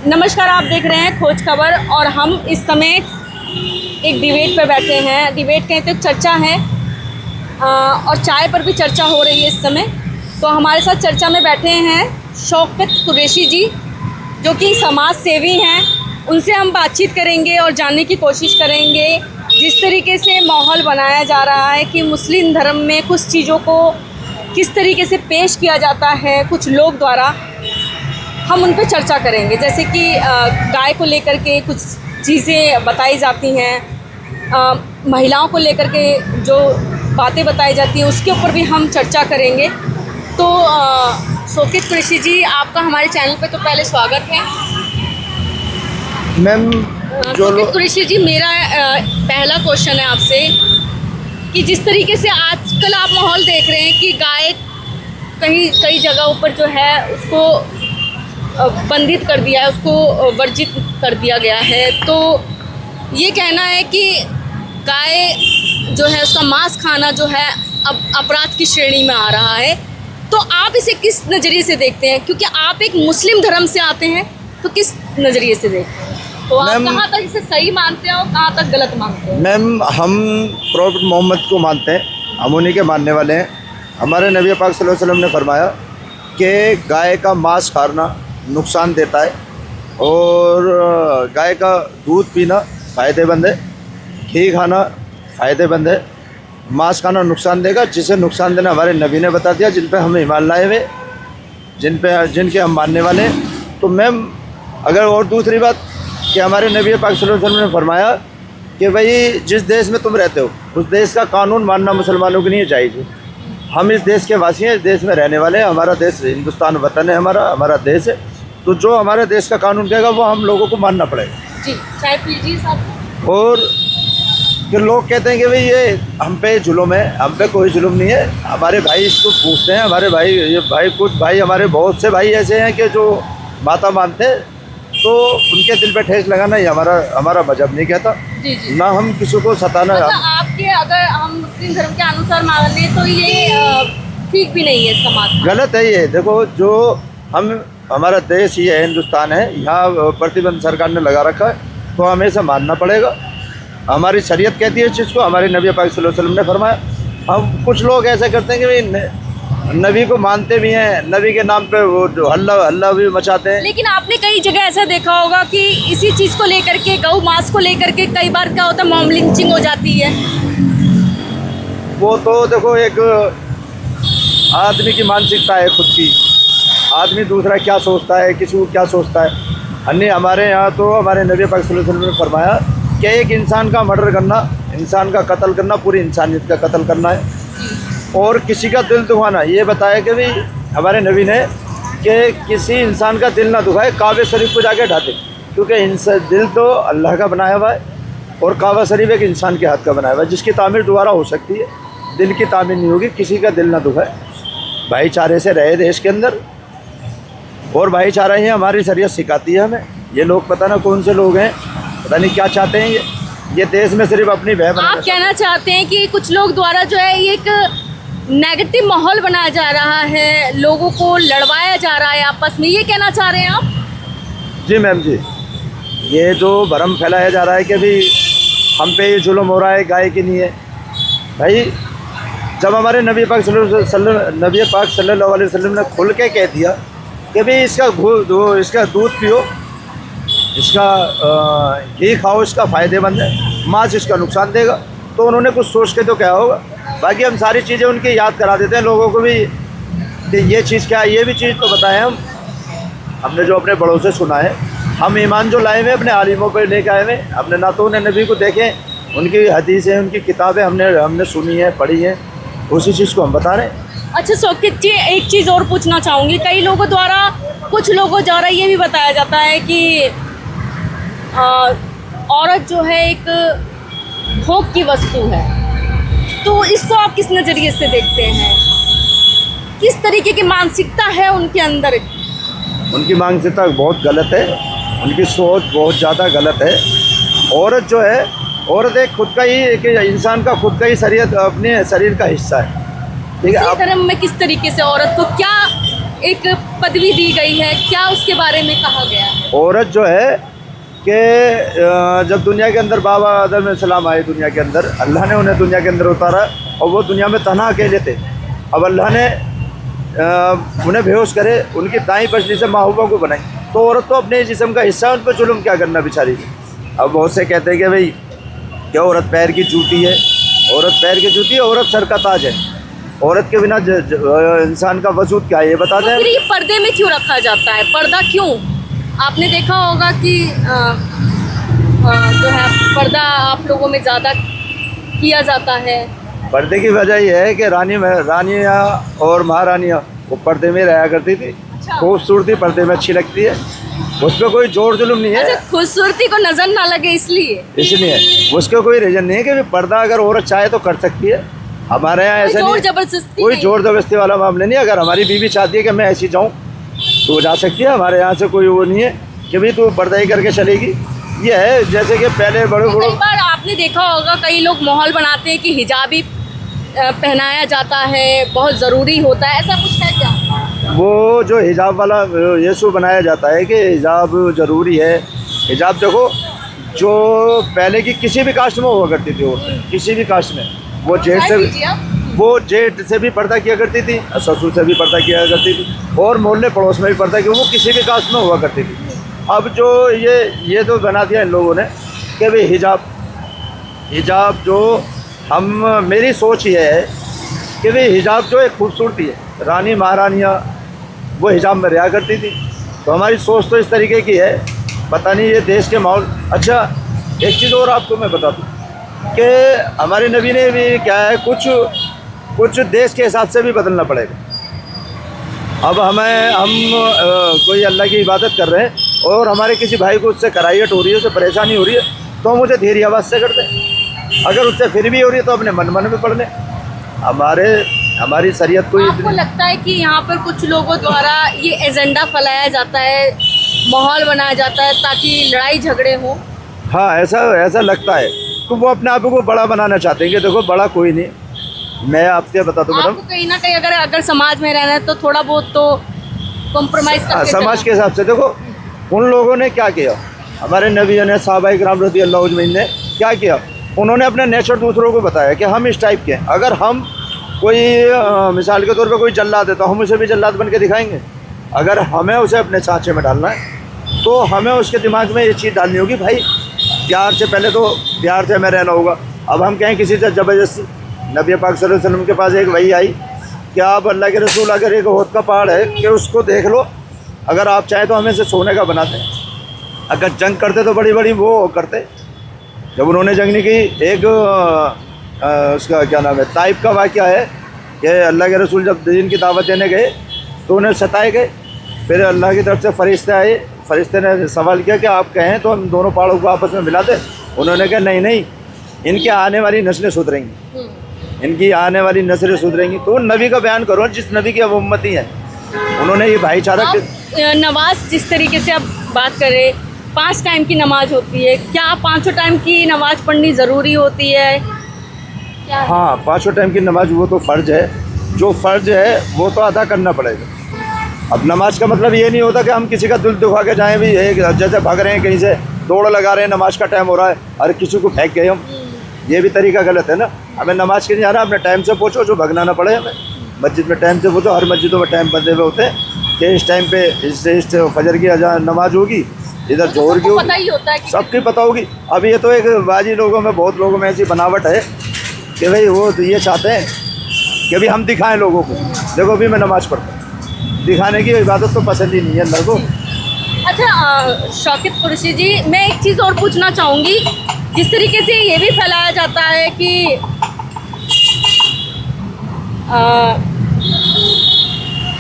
नमस्कार, आप देख रहे हैं खोज खबर और हम इस समय एक डिबेट पर बैठे हैं। डिबेट कहें तो चर्चा है और चाय पर भी चर्चा हो रही है इस समय। तो हमारे साथ चर्चा में बैठे हैं शौकत कुरैशी जी, जो कि समाज सेवी हैं। उनसे हम बातचीत करेंगे और जानने की कोशिश करेंगे जिस तरीके से माहौल बनाया जा रहा है कि मुस्लिम धर्म में कुछ चीज़ों को किस तरीके से पेश किया जाता है कुछ लोग द्वारा। हम उन पर चर्चा करेंगे, जैसे कि गाय को लेकर के कुछ चीज़ें बताई जाती हैं, महिलाओं को लेकर के जो बातें बताई जाती हैं उसके ऊपर भी हम चर्चा करेंगे। तो शौकत कुरैशी जी, आपका हमारे चैनल पे तो पहले स्वागत है। मैम शौकत कुरैशी जी, मेरा पहला क्वेश्चन है आपसे कि जिस तरीके से आजकल आप माहौल देख रहे हैं कि गाय कई जगहों पर जो है उसको बंधित कर दिया है, उसको वर्जित कर दिया गया है, तो ये कहना है कि गाय जो है उसका मांस खाना जो है अब अपराध की श्रेणी में आ रहा है। तो आप इसे किस नज़रिए से देखते हैं, क्योंकि आप एक मुस्लिम धर्म से आते हैं, तो किस नज़रिए से देखते हैं? तो आप कहाँ तक इसे सही मानते हैं और कहाँ तक गलत मानते हैं? मैम, हम प्रॉफिट मोहम्मद को मानते हैं, हम उन्हीं के मानने वाले हैं। हमारे नबी पाक सल्लल्लाहु अलैहि वसल्लम ने फरमाया कि गाय का मांस खाना नुकसान देता है और गाय का दूध पीना फ़ायदेमंद है, घी खाना फ़ायदेमंद है, मांस खाना नुकसान देगा। जिसे नुकसान देना हमारे नबी ने बता दिया, जिन पे हम ईमान लाए हुए, जिनके हम मानने वाले हैं। तो मैम, अगर और दूसरी बात कि हमारे नबी पाक सल्लल्लाहु अलैहि वसल्लम ने फरमाया कि भाई जिस देश में तुम रहते हो उस देश का कानून मानना मुसलमानों के लिए चाहिए। हम इस देश के वासी हैं, इस देश में रहने वाले हैं, हमारा देश हिंदुस्तान वतन है, हमारा देश है। तो जो हमारे देश का कानून कहेगा वो हम लोगों को मानना पड़ेगा जी। चाय पीजिए साहब। और फिर लोग कहते हैं कि भाई ये हम पे जुल्म है, हम पे कोई जुल्म नहीं है। हमारे भाई इसको पूछते हैं, हमारे भाई, ये भाई, कुछ भाई, हमारे बहुत से भाई ऐसे हैं कि जो माता मानते हैं, तो उनके दिल पे ठेस लगाना ही हमारा मजहब नहीं कहता। जी जी। ना हम किसी को सताना। मतलब आपके, अगर हम मुस्लिम धर्म के अनुसार माने तो ये ठीक भी नहीं है, समाज गलत है ये। देखो, जो हमारा देश ये है, हिंदुस्तान है, यहाँ प्रतिबंध सरकार ने लगा रखा है, तो हमें इसे मानना पड़ेगा। हमारी शरीयत कहती है इस चीज़ को, हमारे नबी पाक सल्लल्लाहु अलैहि वसल्लम ने फरमाया। हम कुछ लोग ऐसा करते हैं कि भाई नबी को मानते भी हैं, नबी के नाम पे वो जो हल्ला भी मचाते हैं। लेकिन आपने कई जगह ऐसा देखा होगा कि इसी चीज़ को लेकर के, गौ मांस को लेकर के कई बार क्या होता है, मॉब लिंचिंग हो जाती है। वो तो देखो, एक आदमी की मानसिकता है खुद की। आदमी दूसरा क्या सोचता है, किसी को क्या सोचता है। अन्य हमारे यहाँ तो हमारे नबी पाक सल्लल्लाहु अलैहि वसल्लम ने फरमाया कि एक इंसान का मर्डर करना, इंसान का कत्ल करना, पूरी इंसानियत का कत्ल करना है। और किसी का दिल दुखाना, ये बताया कि भाई हमारे नबी ने कि किसी इंसान का दिल ना दुखाए, काबे शरीफ को जाके ढाते, क्योंकि दिल तो अल्लाह का बनाया हुआ है और काबा शरीफ एक इंसान के हाथ का बनाया हुआ है, जिसकी तामीर दोबारा हो सकती है। दिल की तामीर नहीं होगी। किसी का दिल ना दुखाए, भाईचारे से रहे देश के अंदर, और भाईचारा ही हमारी शरीयत सिखाती है हमें। ये लोग पता ना कौन से लोग हैं, पता नहीं क्या चाहते हैं। ये देश में सिर्फ अपनी बह बना। आप कहना चाहते हैं कि कुछ लोग द्वारा जो है ये एक नेगेटिव माहौल बनाया जा रहा है, लोगों को लड़वाया जा रहा है आपस में, ये कहना चाह रहे हैं आप? जी मैम जी, ये जो भरम फैलाया जा रहा है कि भाई हम पे ये जुल्म हो रहा है गाय के लिए। भाई, जब हमारे नबी पाक सल्लल्लाहु अलैहि वसल्लम ने खुल के कह दिया कि भाई इसका दूध पियो, इसका घी खाओ, इसका फ़ायदेमंद है, मांस इसका नुकसान देगा, तो उन्होंने कुछ सोच के तो क्या होगा। बाकी हम सारी चीज़ें उनकी याद करा देते हैं लोगों को भी कि ये चीज़ क्या है, ये भी चीज़ तो बताएं। हमने जो अपने बड़ों से सुना है, हम ईमान जो लाए हुए अपने आलिमों पर लेकर आए हुए, अपने नातून नबी को देखें, उनकी हदीसें, उनकी किताबें हमने सुनी हैं, पढ़ी हैं, उसी चीज़ को हम बता रहे हैं। अच्छा शौकत जी, एक चीज़ और पूछना चाहूँगी। कई लोगों द्वारा, कुछ लोगों द्वारा ये भी बताया जाता है कि औरत जो है एक भोग की वस्तु है, तो इसको आप किस नज़रिए से देखते हैं? किस तरीके की मानसिकता है उनके अंदर? उनकी मानसिकता बहुत गलत है, उनकी सोच बहुत ज़्यादा गलत है। औरत जो है, औरत एक खुद का ही, एक इंसान का खुद का ही शरीर, अपने शरीर का हिस्सा है। ठीक है। धर्म में किस तरीके से औरत को क्या एक पदवी दी गई है, क्या उसके बारे में कहा गया है? औरत जो है कि जब दुनिया के अंदर बाबा आदम अलैहिस्सलाम आए दुनिया के अंदर, अल्लाह ने उन्हें दुनिया के अंदर उतारा और वो दुनिया में तन्हा अकेले थे। अब अल्लाह ने उन्हें बेहोश करे, उनकी दाई पसली से महबूबा को बनाई, तो औरत तो अपने जिस्म का हिस्सा, उन पर जुल्म क्या करना बेचारी। अब बहुत से कहते हैं कि भाई क्या औरत पैर की जूती है, औरत पैर की जूती है, औरत सर का ताज है, औरत के बिना इंसान का वजूद क्या है ये बता तो दें। फिर ये पर्दे में क्यों रखा जाता है? पर्दा क्यों? आपने देखा होगा कि जो है पर्दा आप लोगों में ज़्यादा किया जाता है। पर्दे की वजह यह है कि रानियाँ और महारानियाँ वो पर्दे में रहा करती थी। अच्छा। खूबसूरती पर्दे में अच्छी लगती है, उस पर कोई जोर जुल्म नहीं है। अच्छा, खूबसूरती को नजर ना लगे इसलिए। इसलिए उसका कोई रीज़न नहीं है कि पर्दा अगर औरत चाहे तो कर सकती है। हमारे यहाँ ऐसा जोर नहीं, जबरदस्ती कोई नहीं। जोर जबरदस्ती वाला मामला नहीं है। अगर हमारी बीवी चाहती है कि मैं ऐसी जाऊँ तो वो जा सकती है। हमारे यहाँ से कोई वो नहीं है कि भाई तू पर्दा ही करके चलेगी। ये है जैसे कि पहले बड़े कई बड़ों बार आपने देखा होगा कई लोग माहौल बनाते हैं कि हिजाबी पहनाया जाता है, बहुत ज़रूरी होता है, ऐसा कुछ है क्या? वो जो हिजाब वाला यीशु बनाया जाता है कि हिजाब ज़रूरी है। हिजाब देखो, जो पहले की किसी भी कास्ट में हुआ करती थी, वो किसी भी कास्ट में वो जेठ से भी पर्दा किया करती थी, ससुर से भी पर्दा किया करती थी, और मोहल्ले पड़ोस में भी पर्दा किया, वो किसी भी कास्ट में हुआ करती थी। अब जो ये तो बना दिया इन लोगों ने कि भाई हिजाब जो हम, मेरी सोच ये है कि भाई हिजाब जो एक खूबसूरती है, रानी महारानियाँ वो हिजाब में रहा करती थी, तो हमारी सोच तो इस तरीके की है। पता नहीं ये देश के माहौल। अच्छा, एक चीज़ और आपको मैं बता दूँ कि हमारे नबी ने भी क्या है, कुछ देश के हिसाब से भी बदलना पड़ेगा। अब हम कोई अल्लाह की इबादत कर रहे हैं और हमारे किसी भाई को उससे कराहट हो रही है, उससे परेशानी हो रही है, तो हम उसे धीरे आवाज़ से करते हैं। अगर उससे फिर भी हो रही है तो अपने मन में पढ़ लें। हमारी शरीयत को आपको लगता है कि यहाँ पर कुछ लोगों द्वारा ये एजेंडा फैलाया जाता है, माहौल बनाया जाता है ताकि लड़ाई झगड़े हो? हाँ, ऐसा लगता है। तो वो अपने आप को बड़ा बनाना चाहते हैं कि देखो बड़ा कोई नहीं। मैं आपसे बताता हूँ मैडम, आपको कहीं ना कहीं अगर समाज में रहना है तो थोड़ा बहुत तो कॉम्प्रोमाइज़ करके समाज के हिसाब से देखो उन लोगों ने क्या किया, हमारे नबी ने, सहाबाए किराम रज़ियल्लाहु अन्हुम ने क्या किया, उन्होंने अपना नेचर दूसरों को बताया कि हम इस टाइप के हैं। अगर हम कोई मिसाल के तौर पे कोई जल्लाद है तो हम उसे भी जल्लाद बन के दिखाएंगे। अगर हमें उसे अपने सांचे में डालना है तो हमें उसके दिमाग में ये चीज़ डालनी होगी, भाई प्यार से, पहले तो प्यार से हमें रहना होगा। अब हम कहें किसी से ज़बरदस्ती, नबी पाक सल्लल्लाहु अलैहि वसल्लम के पास एक वही आई कि आप अल्लाह के रसूल, अगर एक ओहद का पहाड़ है कि उसको देख लो, अगर आप चाहें तो हमें से सोने का बनाते हैं। अगर जंग करते तो बड़ी बड़ी वो करते। जब उन्होंने जंग नहीं की, एक उसका क्या नाम है, ताइफ का वाक़या है कि अल्लाह के रसूल जब दीन की दावत देने गए तो उन्हें सताए गए। फिर अल्लाह की तरफ से फरिश्ते आए, फरिश्ते ने सवाल किया कि आप कहें तो हम दोनों पहाड़ों को आपस में मिला दें। उन्होंने कहा नहीं, इनकी आने वाली नस्लें सुधरेंगी, इनकी आने वाली नस्लें सुधरेंगी। तो नबी का बयान करो, जिस नबी की अब उम्मती है, उन्होंने ये भाईचारा। नमाज जिस तरीके से आप बात करें, 5 टाइम की नमाज होती है, क्या 5 टाइम की नमाज पढ़नी ज़रूरी होती है क्या? हाँ, 5 टाइम की नमाज वो तो फ़र्ज़ है, जो फ़र्ज़ है वो तो अदा करना पड़ेगा। अब नमाज का मतलब ये नहीं होता कि हम किसी का दिल दुखा के जाएँ भी, जैसे भाग रहे हैं कहीं से, दौड़ लगा रहे हैं, नमाज का टाइम हो रहा है और किसी को फेंक गए हम, ये भी तरीका गलत है ना। हमें नमाज के लिए जाना, अपने टाइम से पहुँचो, जो भगना ना पड़े हमें। मस्जिद में टाइम से पहुँचो, हर मस्जिदों में टाइम बंधे हुए होते हैं कि इस टाइम पे इस फजर की नमाज होगी, इधर जोहर की पता ही होता है कि सबकी पता होगी। अब ये तो एक बाजी लोगों में, बहुत लोगों में ऐसी बनावट है कि भाई वो तो ये चाहते हैं कि भाई हम दिखाएं लोगों को, देखो अभी मैं नमाज़ पढ़ता हूँ। दिखाने की इबादत तो पसंद ही नहीं है अल्लाह को। अच्छा शौकत कुरैशी जी, मैं एक चीज़ और पूछना चाहूँगी। जिस तरीके से ये भी फैलाया जाता है कि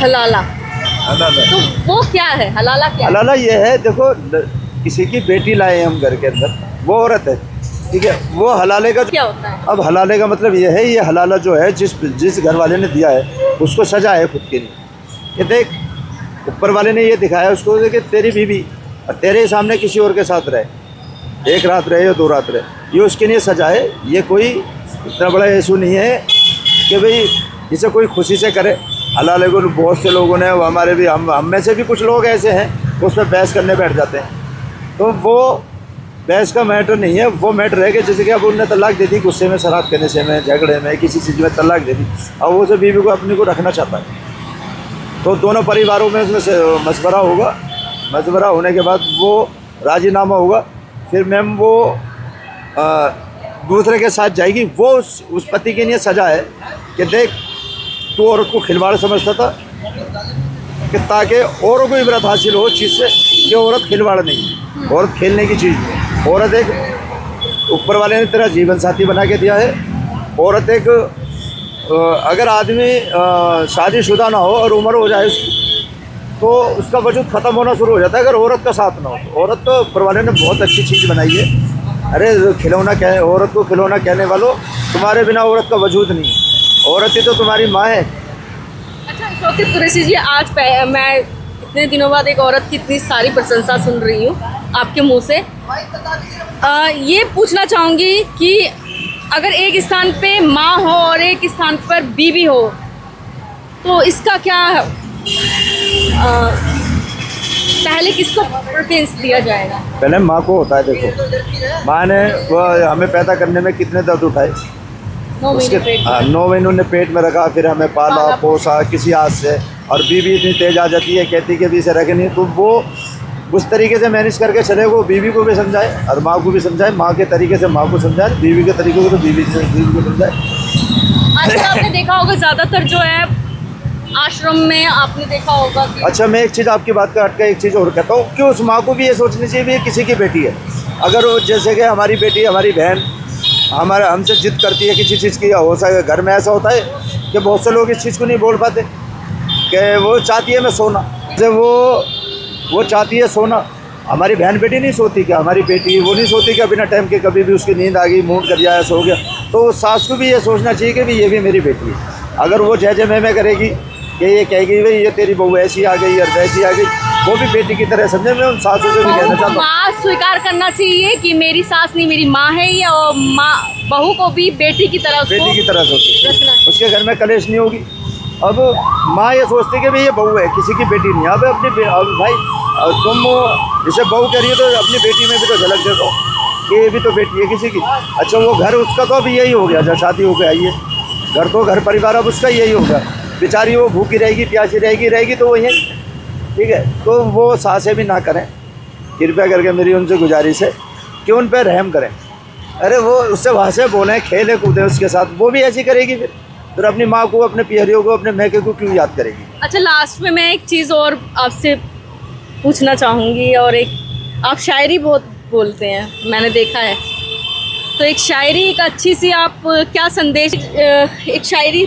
हलाला, तो वो क्या है? हलाला क्या है? हलाला ये है, देखो किसी की बेटी लाए हम घर के अंदर, वो औरत है, ठीक है, वो हलाले का क्या होता है? अब हलाले का मतलब ये है, ये हलाला जो है जिस घर वाले ने दिया है उसको सजा है खुद के लिए। ये देख, ऊपर वाले ने ये दिखाया उसको कि तेरी बीवी और तेरे सामने किसी और के साथ रहे, 1 रात रहे या 2 रात रहे, ये उसके लिए सजा है। ये कोई इतना बड़ा इशू नहीं है कि भाई इसे कोई खुशी से करे। हालांकि को बहुत से लोगों ने, वो हमारे भी, हम में से भी कुछ लोग ऐसे हैं उस पर बहस करने बैठ जाते हैं। तो वो बहस का मैटर नहीं है, वो मैटर है कि जैसे कि अब उन्होंने तलाक दे दी, गुस्से में, शराब करने से में, झगड़े में, किसी चीज़ में तलाक दे दी, अब वो से बीवी को अपनी को रखना चाहता है। तो दोनों परिवारों में उसमें से मशवरा होगा, मशवरा होने के बाद वो राजीनामा होगा, फिर मैम वो दूसरे के साथ जाएगी। वो उस पति के लिए सज़ा है कि देख, तू औरत को खिलवाड़ समझता था, कि ताकि औरों को इबरत हासिल हो चीज़ से कि औरत खिलवाड़ नहीं, औरत खेलने की चीज़ है। औरत एक ऊपर वाले ने तेरा जीवन साथी बना के दिया है। औरत एक अगर आदमी शादीशुदा ना हो और उम्र हो जाए तो उसका वजूद ख़त्म होना शुरू हो जाता है अगर औरत का साथ ना हो। तो औरत तो ऊपर वाले ने बहुत अच्छी चीज़ बनाई है। अरे खिलौना कह, औरत को खिलौना कहने वालों, तुम्हारे बिना औरत का वजूद नहीं है, औरत ही तो तुम्हारी माँ है। अच्छा शौकत कुरैशी जी, आज मैं इतने दिनों बाद एक औरत की इतनी सारी प्रशंसा सुन रही हूँ आपके मुंह से। ये पूछना चाहूँगी कि अगर एक स्थान पे माँ हो और एक स्थान पर बीवी हो तो इसका क्या पहले किसको प्रेफरेंस दिया जाएगा? पहले माँ को होता है। देखो, माँ ने वो हमें पैदा करने में कितने दर्द उठाए, 9 महीने पेट में। 9 महीनों ने पेट में रखा, फिर हमें पाला पोसा किसी हाथ से। और बीवी इतनी तेज आ जाती है, कहती कि भी से रखनी, तो वो उस तरीके से मैनेज करके चले, वो बीवी को भी समझाए और माँ को भी समझाए, माँ के तरीके से माँ को समझाए, बीवी के तरीके को तो बीवी को समझाए। आजकल आपने देखा होगा ज़्यादातर जो है आश्रम में, आपने देखा होगा कि अच्छा, मैं एक चीज़ आपकी बात का हटकर एक चीज़ और कहता हूँ कि उस माँ को भी ये सोचनी चाहिए भी किसी की बेटी है। अगर वो जैसे कि हमारी बेटी, हमारी बहन हमारा हमसे जिद करती है किसी चीज़ की, हो सके घर में ऐसा होता है कि बहुत से लोग इस चीज़ को नहीं बोल पाते कि वो चाहती है मैं सोना, जैसे वो चाहती है सोना। हमारी बहन बेटी नहीं सोती क्या, हमारी बेटी वो नहीं सोती क्या बिना टाइम के, कभी भी उसकी नींद आ गई, मूड कर जाए, सो गया, तो सास को भी ये सोचना चाहिए कि भी ये भी मेरी बेटी है। अगर वो जय मैं करेगी कि ये कहेगी भाई ये तेरी बहू ऐसी आ गई और वैसी आ गई, वो भी बेटी की तरह समझे। मैं उन सासों से भी कहना चाहता हूँ, माँ स्वीकार करना चाहिए कि मेरी सास नहीं मेरी माँ है, या और माँ बहू को भी बेटी की तरह सोचती, रखना। उसके घर में कलेश नहीं होगी। अब माँ ये सोचती कि भाई ये बहू है, किसी की बेटी नहीं है। अब अपनी अब भाई तुम इसे बहू कह रही हो तो अपनी बेटी में भी तो झलक दे दो कि ये भी तो बेटी है किसी की। अच्छा, वो घर उसका तो अभी यही हो गया, जब शादी होकर आई है, घर तो घर परिवार अब उसका यही होगा। बेचारी वो भूखी रहेगी, प्यासी रहेगी तो वो यही, ठीक है। तो वो सासें भी ना करें, कृपया करके मेरी उनसे गुजारिश है कि उन पर रहम करें। अरे वो उससे वहाँ से बोलें, खेलें कूदें उसके साथ, वो भी ऐसी करेगी फिर अपनी माँ को, अपने पियरियों को, अपने मैके को क्यों याद करेगी। अच्छा, लास्ट में मैं एक चीज़ और आपसे पूछना चाहूँगी, और एक आप शायरी बहुत बोलते हैं, मैंने देखा है, तो एक शायरी, एक अच्छी सी आप क्या संदेश, एक शायरी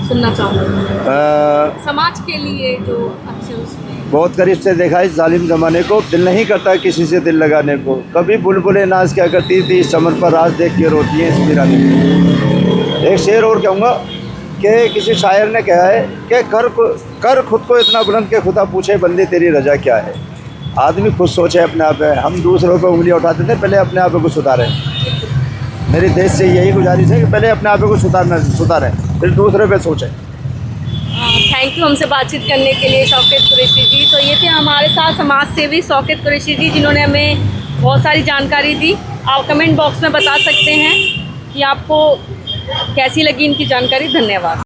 सुनना चाहूँगी समाज के लिए जो अच्छे उसमें। बहुत करीब से देखा इस जालिम ज़माने को, दिल नहीं करता किसी से दिल लगाने को, कभी बुलबुलें नाज क्या करती थी, चमन पर राज देख के रोती हैं इस वीराने को। एक शेर और कहूँगा कि किसी शायर ने कहा है कि कर खुद को इतना बुलंद के खुदा पूछे बंदे तेरी रजा क्या है। आदमी खुद सोचे अपने आप है, हम दूसरों को उंगलियाँ उठाते थे, पहले अपने आप को सुधारें। मेरी देश से यही गुजारिश है कि पहले अपने आप को सुधारें, फिर दूसरे पे सोचें। थैंक यू हमसे बातचीत करने के लिए शौकत कुरैशी जी। तो ये थे हमारे साथ समाज सेवी शौकत कुरैशी जी, जिन्होंने हमें बहुत सारी जानकारी दी। आप कमेंट बॉक्स में बता सकते हैं कि आपको कैसी लगी इनकी जानकारी। धन्यवाद।